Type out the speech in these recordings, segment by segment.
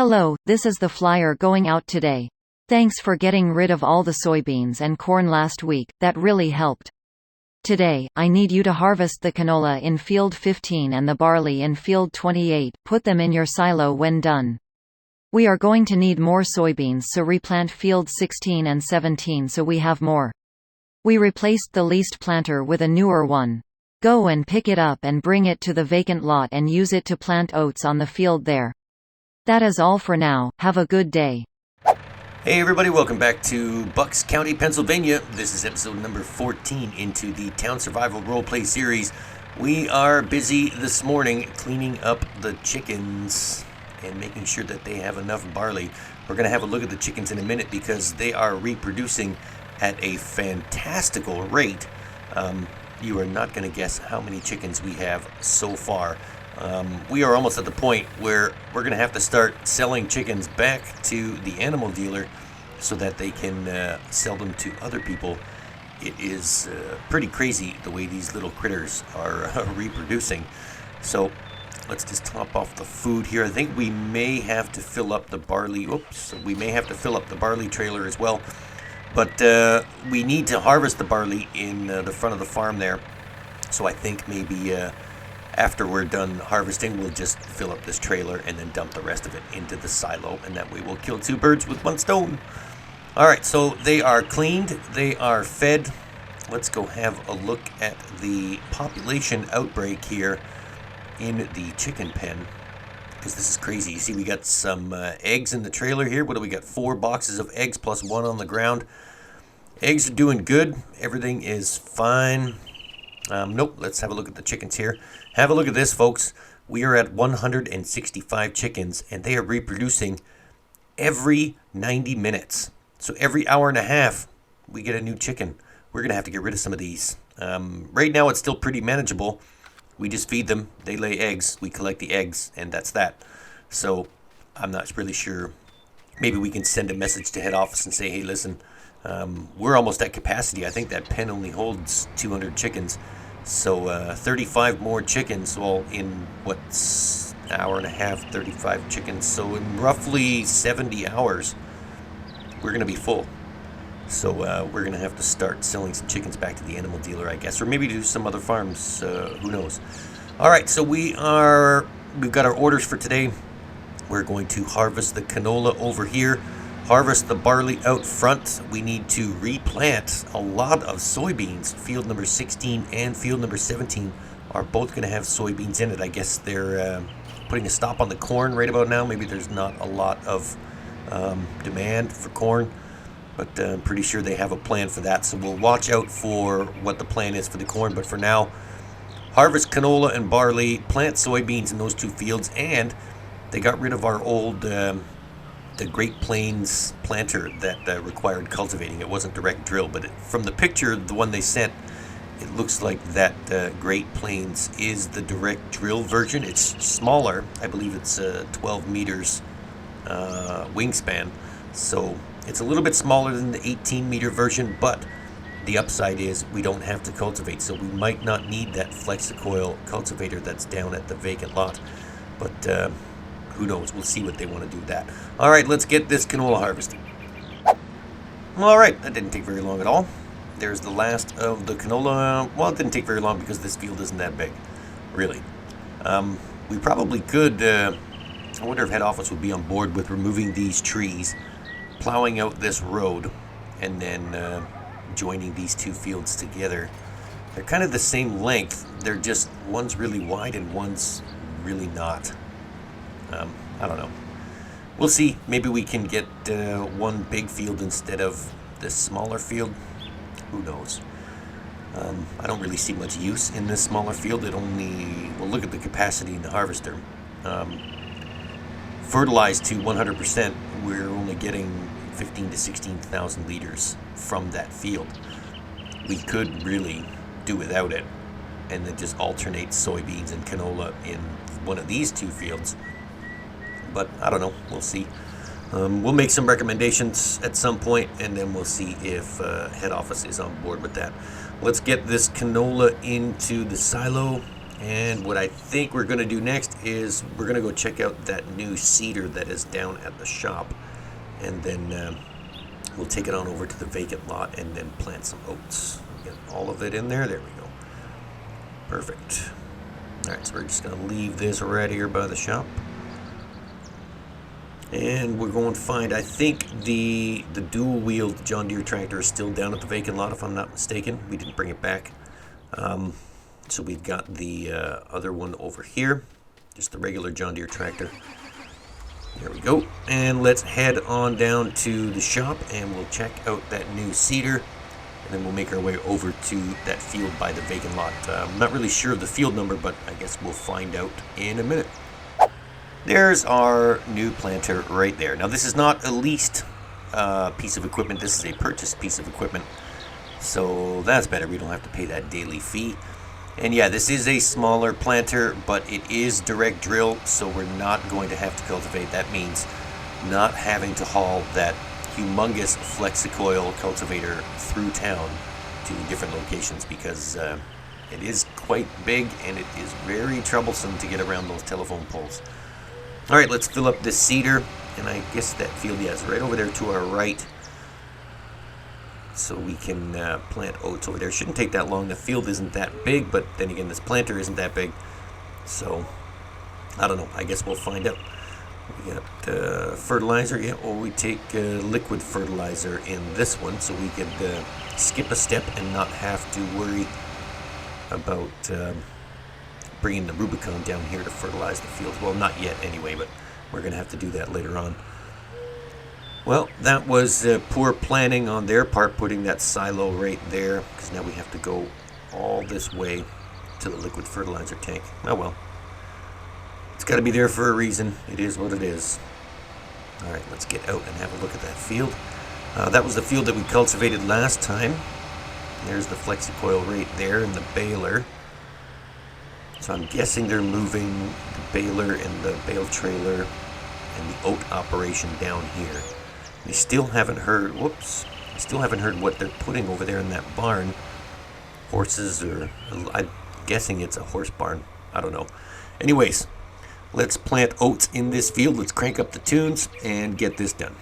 Hello, this is the flyer going out today. Thanks for getting rid of all the soybeans and corn last week, that really helped. Today, I need you to harvest the canola in field 15 and the barley in field 28, put them in your silo when done. We are going to need more soybeans, so replant field 16 and 17 so we have more. We replaced the leased planter with a newer one. Go and pick it up and bring it to the vacant lot and use it to plant oats on the field there. That is all for now, have a good day. Hey everybody, welcome back to Bucks County, Pennsylvania. This is episode number 14 into the Town Survival Roleplay series. We are busy this morning cleaning up the chickens and making sure that they have enough barley. We're going to have a look at the chickens in a minute because they are reproducing at a fantastical rate. You are not going to guess how many chickens we have so far. We are almost at the point where we're going to have to start selling chickens back to the animal dealer so that they can sell them to other people. It is pretty crazy the way these little critters are reproducing. So let's just top off the food here. I think we may have to fill up the barley. We may have to fill up the barley trailer as well. But we need to harvest the barley in the front of the farm there. So I think maybe after we're done harvesting, we'll just fill up this trailer and then dump the rest of it into the silo. And that way we'll kill two birds with one stone. Alright, so they are cleaned. They are fed. Let's go have a look at the population outbreak here in the chicken pen. Because this is crazy. You see we got some eggs in the trailer here. What do we got? 4 boxes of eggs plus 1 on the ground. Eggs are doing good. Everything is fine. Nope, let's have a look at the chickens here. Have a look at this, folks. We are at 165 chickens, and they are reproducing every 90 minutes. So every hour and a half, we get a new chicken. We're going to have to get rid of some of these. Right now, it's still pretty manageable. We just feed them. They lay eggs. We collect the eggs, and that's that. So I'm not really sure. Maybe we can send a message to head office and say, hey, listen, we're almost at capacity. I think that pen only holds 200 chickens. So 35 more chickens, well, in what's an hour and a half, 35 chickens. So in roughly 70 hours, we're going to be full. So we're going to have to start selling some chickens back to the animal dealer, I guess, or maybe to some other farms. Who knows? All right, so we've got our orders for today. We're going to harvest the canola over here. Harvest the barley out front. We need to replant a lot of soybeans. Field number 16 and field number 17 are both going to have soybeans in it. I guess they're putting a stop on the corn right about now. Maybe there's not a lot of demand for corn, but I'm pretty sure they have a plan for that. So we'll watch out for what the plan is for the corn. But for now, harvest canola and barley, plant soybeans in those two fields, and they got rid of our old the Great Plains planter that required cultivating. It wasn't direct drill, but from the picture, the one they sent, it looks like that Great Plains is the direct drill version. It's smaller. I believe it's 12 meters wingspan. So it's a little bit smaller than the 18-meter version, but the upside is we don't have to cultivate. So we might not need that Flexicoil cultivator that's down at the vacant lot. But who knows? We'll see what they want to do with that. All right, let's get this canola harvested. All right, that didn't take very long at all. There's the last of the canola. Well, it didn't take very long because this field isn't that big, really. We probably could, I wonder if head office would be on board with removing these trees, plowing out this road, and then joining these two fields together. They're kind of the same length. They're just, one's really wide and one's really not. I don't know. We'll see. Maybe we can get one big field instead of this smaller field. Who knows? I don't really see much use in this smaller field. It only, well, look at the capacity in the harvester. Fertilized to 100%, we're only getting 15 to 16,000 liters from that field. We could really do without it and then just alternate soybeans and canola in one of these two fields. But I don't know. We'll see. We'll make some recommendations at some point, and then we'll see if head office is on board with that. Let's get this canola into the silo And what I think we're going to do next is we're going to go check out that new seeder that is down at the shop. And then we'll take it on over to the vacant lot and then plant some oats. Get all of it in there. There we go. Perfect. Alright, so we're just going to leave this right here by the shop. And we're going to find, I think, the dual-wheeled John Deere tractor is still down at the vacant lot, if I'm not mistaken. We didn't bring it back. So we've got the other one over here. Just the regular John Deere tractor. There we go. And let's head on down to the shop and we'll check out that new seeder. And then we'll make our way over to that field by the vacant lot. I'm not really sure of the field number, but I guess we'll find out in a minute. There's our new planter right there. Now this is not a leased piece of equipment. This is a purchased piece of equipment. So that's better. We don't have to pay that daily fee. And yeah, this is a smaller planter, but it is direct drill, so we're not going to have to cultivate. That means not having to haul that humongous Flexicoil cultivator through town to different locations, because it is quite big and it is very troublesome to get around those telephone poles. Alright, let's fill up this seeder, and I guess that field, yeah, is right over there to our right. So we can plant oats over there. Shouldn't take that long. The field isn't that big, but then again, this planter isn't that big. So, I don't know. I guess we'll find out. We got fertilizer. Yeah, or we take liquid fertilizer in this one, so we could skip a step and not have to worry about bringing the Rubicon down here to fertilize the fields. Well, not yet anyway, but we're going to have to do that later on. Well, that was poor planning on their part, putting that silo right there, because now we have to go all this way to the liquid fertilizer tank. Oh well. It's got to be there for a reason. It is what it is. Alright, let's get out and have a look at that field. That was the field that we cultivated last time. There's the Flexicoil right there and the baler. So I'm guessing they're moving the baler and the bale trailer and the oat operation down here. We still haven't heard, whoops, I still haven't heard what they're putting over there in that barn. Horses, or I'm guessing it's a horse barn. I don't know. Anyways, let's plant oats in this field. Let's crank up the tunes and get this done.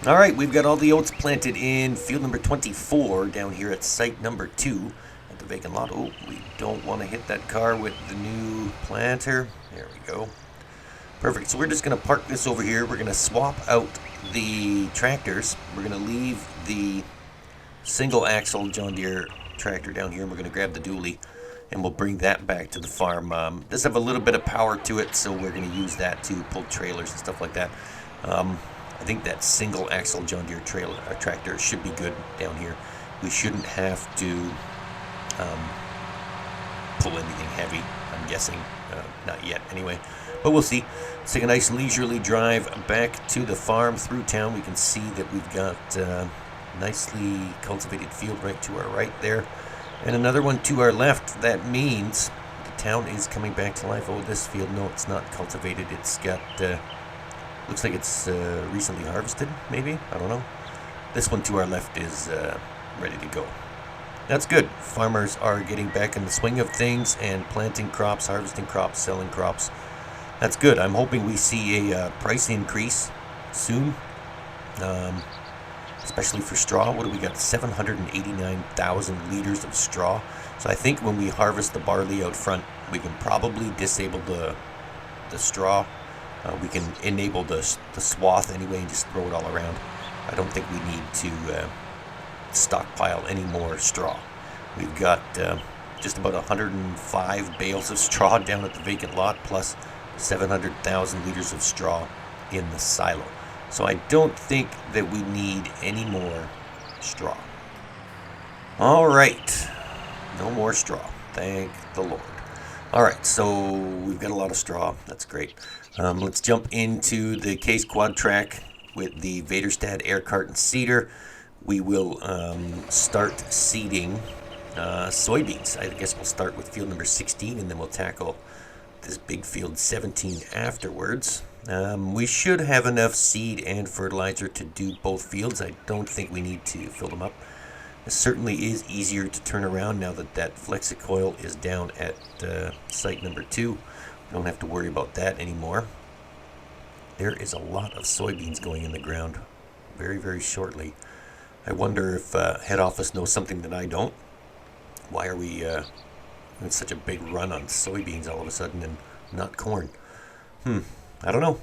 Alright, we've got all the oats planted in field number 24 down here at site number 2 at the vacant lot. Oh, we don't want to hit that car with the new planter. There we go. Perfect. So we're just going to park this over here. We're going to swap out the tractors. We're going to leave the single axle John Deere tractor down here, and we're going to grab the dually. and we'll bring that back to the farm. Does have a little bit of power to it, so we're going to use that to pull trailers and stuff like that. I think that single axle John Deere tractor should be good down here. We shouldn't have to pull anything heavy, I'm guessing. Not yet, anyway. But we'll see. Let's take a nice leisurely drive back to the farm through town. We can see that we've got nicely cultivated field right to our right there, and another one to our left. That means the town is coming back to life. Oh, this field, no, it's not cultivated. It's got, looks like it's recently harvested, maybe? I don't know. This one to our left is ready to go. That's good. Farmers are getting back in the swing of things and planting crops, harvesting crops, selling crops. That's good. I'm hoping we see a price increase soon, especially for straw. What do we got? 789,000 liters of straw. So I think when we harvest the barley out front, we can probably disable the straw. We can enable the swath anyway and just throw it all around. I don't think we need to stockpile any more straw. We've got just about 105 bales of straw down at the vacant lot, plus 700,000 liters of straw in the silo. So I don't think that we need any more straw. All right, no more straw, thank the Lord. All right, so we've got a lot of straw. That's great. Let's jump into the Case Quad Track with the Vaderstad air cart and seeder. We will start seeding soybeans. I guess we'll start with field number 16, and then we'll tackle this big field 17 afterwards. We should have enough seed and fertilizer to do both fields. I don't think we need to fill them up. It certainly is easier to turn around now that that Flexicoil is down at site number 2. We don't have to worry about that anymore. There is a lot of soybeans going in the ground very, very shortly. I wonder if head office knows something that I don't. Why are we having such a big run on soybeans all of a sudden and not corn? I don't know.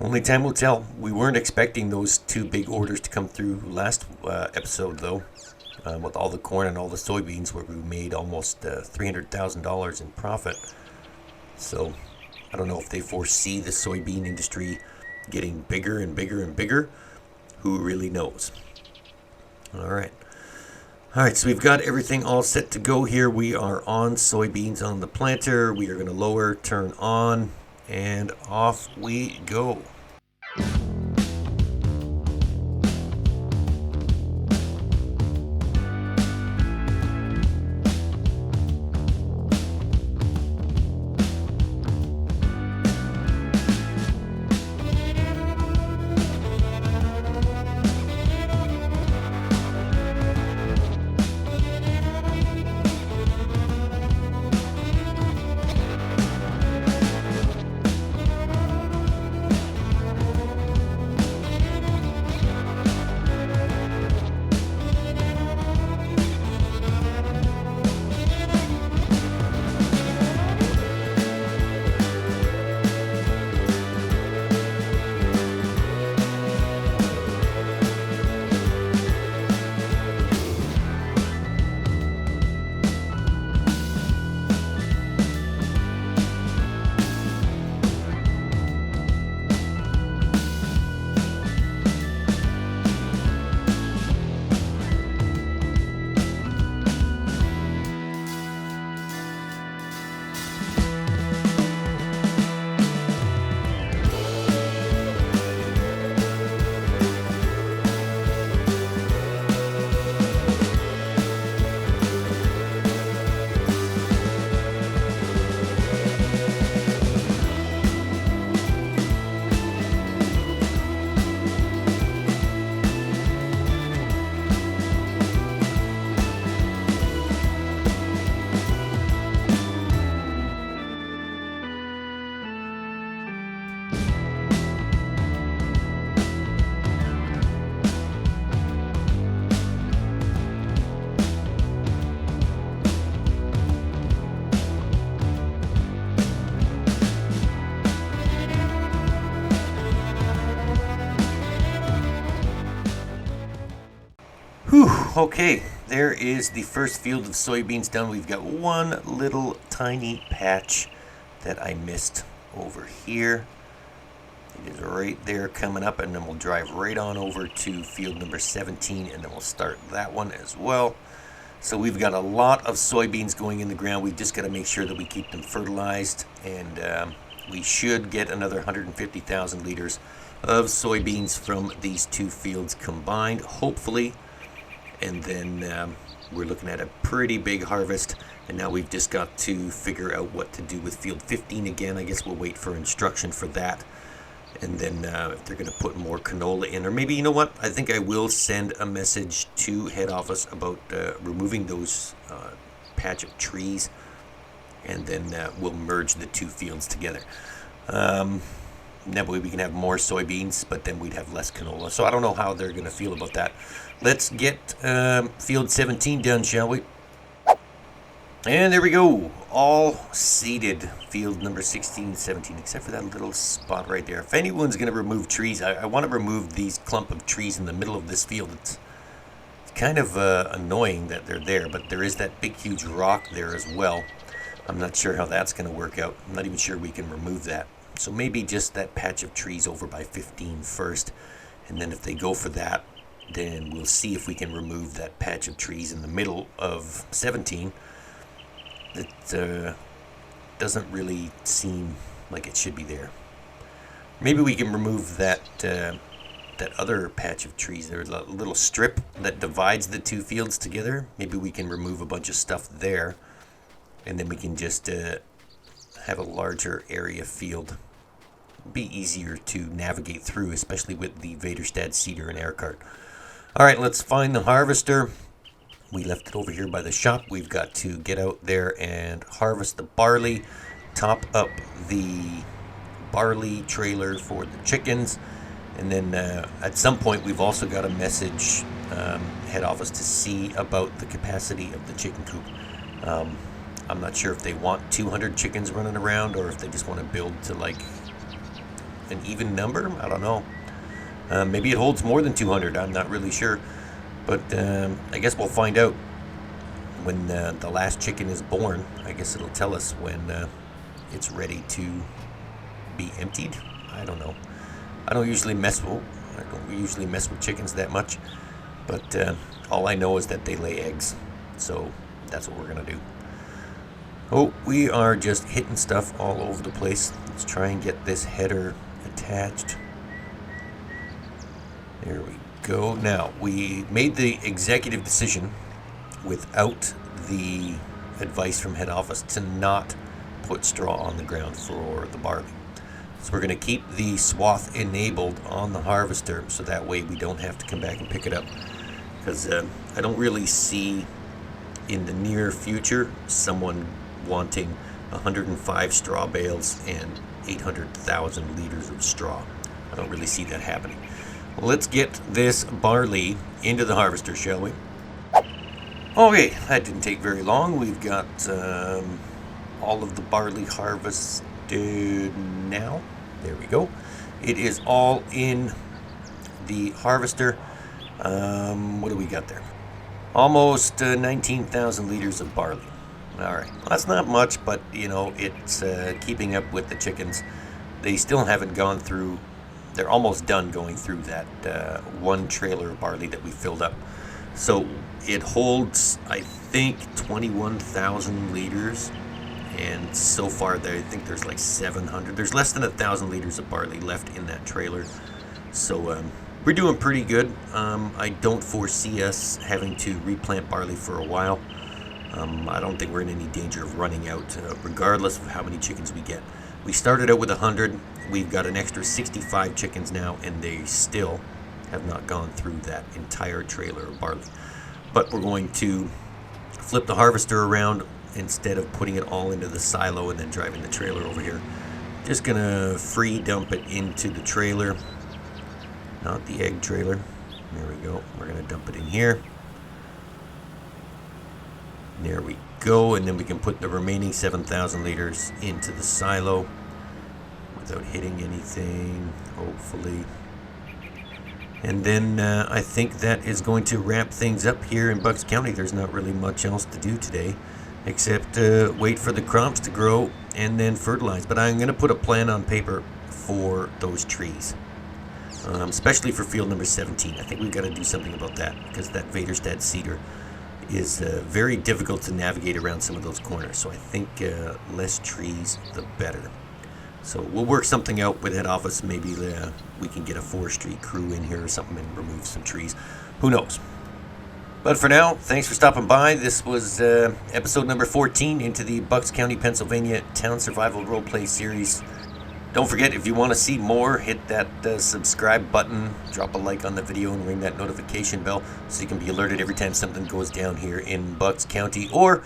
Only time will tell. We weren't expecting those 2 big orders to come through last episode, though, with all the corn and all the soybeans, where we made almost $300,000 in profit. So I don't know if they foresee the soybean industry getting bigger and bigger and bigger. Who really knows? All right, so we've got everything all set to go here. We are on soybeans on the planter. We are going to lower, turn on, and off we go. Whew, okay, there is the first field of soybeans done. We've got one little tiny patch that I missed over here. It is right there coming up, and then we'll drive right on over to field number 17, and then we'll start that one as well. So we've got a lot of soybeans going in the ground. We've just got to make sure that we keep them fertilized, and we should get another 150,000 liters of soybeans from these two fields combined, hopefully. And then we're looking at a pretty big harvest, and now we've just got to figure out what to do with field 15 again. I guess we'll wait for instruction for that. And then if they're going to put more canola in, or maybe, you know what, I think I will send a message to head office about removing those patch of trees, and then we'll merge the two fields together. That way we can have more soybeans, but then we'd have less canola. So I don't know how they're going to feel about that. Let's get field 17 done, shall we? And there we go, all seeded, field number 16, 17, except for that little spot right there. If anyone's going to remove trees, I want to remove these clump of trees in the middle of this field. It's kind of annoying that they're there, but there is that big, huge rock there as well. I'm not sure how that's going to work out. I'm not even sure we can remove that. So maybe just that patch of trees over by 15 first, and then if they go for that, then we'll see if we can remove that patch of trees in the middle of 17. It doesn't really seem like it should be there. Maybe we can remove that that other patch of trees. There's a little strip that divides the two fields together. Maybe we can remove a bunch of stuff there, and then we can just have a larger area field. Be easier to navigate through, especially with the Vaderstad seeder and air cart. All right, let's find the harvester. We left it over here by the shop. We've got to get out there and harvest the barley, top up the barley trailer for the chickens, and then at some point we've also got a message head office to see about the capacity of the chicken coop. I'm not sure if they want 200 chickens running around or if they just want to build to like an even number. I don't know. Maybe it holds more than 200. I'm not really sure. But I guess we'll find out when the last chicken is born. I guess it'll tell us when it's ready to be emptied. I don't know. I don't usually mess with chickens that much. But all I know is that they lay eggs. So that's what we're going to do. Oh, we are just hitting stuff all over the place. Let's try and get this header attached. There we go. Now, we made the executive decision without the advice from head office to not put straw on the ground for the barley. So we're going to keep the swath enabled on the harvester so that way we don't have to come back and pick it up. Because I don't really see in the near future someone wanting 105 straw bales and 800,000 liters of straw. I don't really see that happening. Let's get this barley into the harvester, shall we? Okay, that didn't take very long. We've got all of the barley harvested now. There we go. It is all in the harvester. What do we got there? Almost 19,000 liters of barley. All right, well, that's not much, but you know, it's keeping up with the chickens. They still haven't gone through. They're almost done going through that one trailer of barley that we filled up. So it holds, I think, 21,000 liters. And so far, I think there's like 700. There's less than 1,000 liters of barley left in that trailer. So we're doing pretty good. I don't foresee us having to replant barley for a while. I don't think we're in any danger of running out, regardless of how many chickens we get. We started out with 100. We've got an extra 65 chickens now, and they still have not gone through that entire trailer of barley. But we're going to flip the harvester around instead of putting it all into the silo and then driving the trailer over here. Just going to free dump it into the trailer, not the egg trailer. There we go. We're going to dump it in here. There we go, and then we can put the remaining 7,000 liters into the silo without hitting anything, hopefully. And then I think that is going to wrap things up here in Bucks County. There's not really much else to do today except wait for the crops to grow and then fertilize. But I'm going to put a plan on paper for those trees, especially for field number 17. I think we've got to do something about that because that Vaderstad cedar is very difficult to navigate around some of those corners. So I think less trees, the better. So we'll work something out with head office. Maybe we can get a forestry crew in here or something and remove some trees. Who knows? But for now, thanks for stopping by. This was episode number 14 into the Bucks County, Pennsylvania Town Survival Roleplay series. Don't forget, if you want to see more, hit that subscribe button, drop a like on the video, and ring that notification bell so you can be alerted every time something goes down here in Bucks County. Or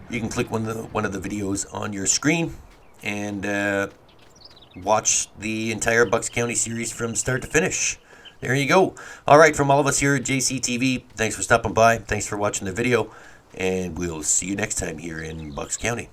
you can click one of the videos on your screen and watch the entire Bucks County series from start to finish. There you go. All right, from all of us here at JCTV, thanks for stopping by. Thanks for watching the video, and we'll see you next time here in Bucks County.